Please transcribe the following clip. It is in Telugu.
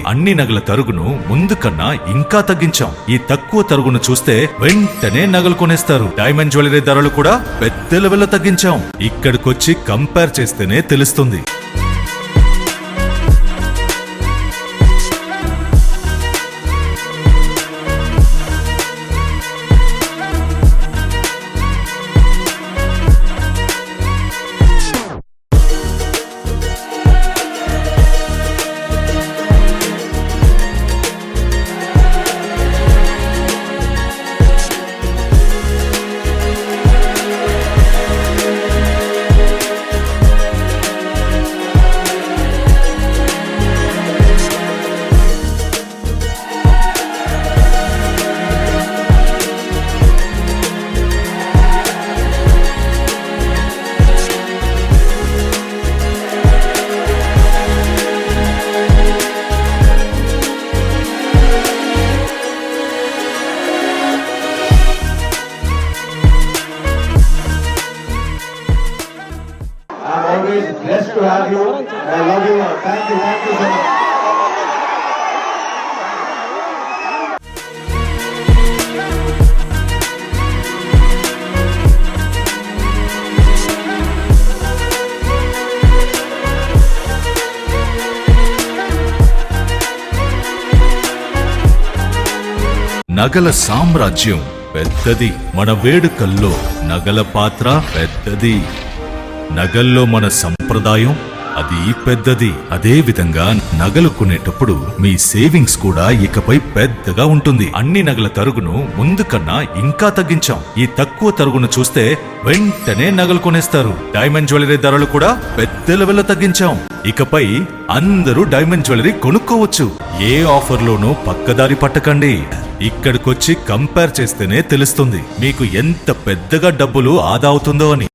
అన్ని నగల తరుగును ముందు కన్నా ఇంకా తగ్గించాం. ఈ తక్కువ తరుగును చూస్తే వెంటనే నగలు కొనేస్తారు. డైమండ్ జ్యువెలరీ ధరలు కూడా పెద్ద లెవెల్లో తగ్గించాం. ఇక్కడికొచ్చి కంపేర్ చేస్తేనే తెలుస్తుంది. Blessed to have you. I love you. Thank you so much. నగల సామ్రాజ్యం పెద్దది. మన వేడుకల్లో నగల పాత్ర పెద్దది. నగల్లో మన సంప్రదాయం అది పెద్దది. అదే విధంగా నగలు కొనేటప్పుడు మీ సేవింగ్స్ కూడా ఇకపై పెద్దగా ఉంటుంది. అన్ని నగల తరుగును ముందు కన్నా ఇంకా తగ్గించాం. ఈ తక్కువ తరుగును చూస్తే వెంటనే నగలు కొనేస్తారు. డైమండ్ జ్యువెలరీ ధరలు కూడా పెద్ద లెవెల్లో తగ్గించాం. ఇకపై అందరూ డైమండ్ జ్యువెలరీ కొనుక్కోవచ్చు. ఏ ఆఫర్లోనూ పక్కదారి పట్టకండి. ఇక్కడికొచ్చి కంపేర్ చేస్తేనే తెలుస్తుంది మీకు ఎంత పెద్దగా డబ్బులు ఆదా అవుతుందో అని.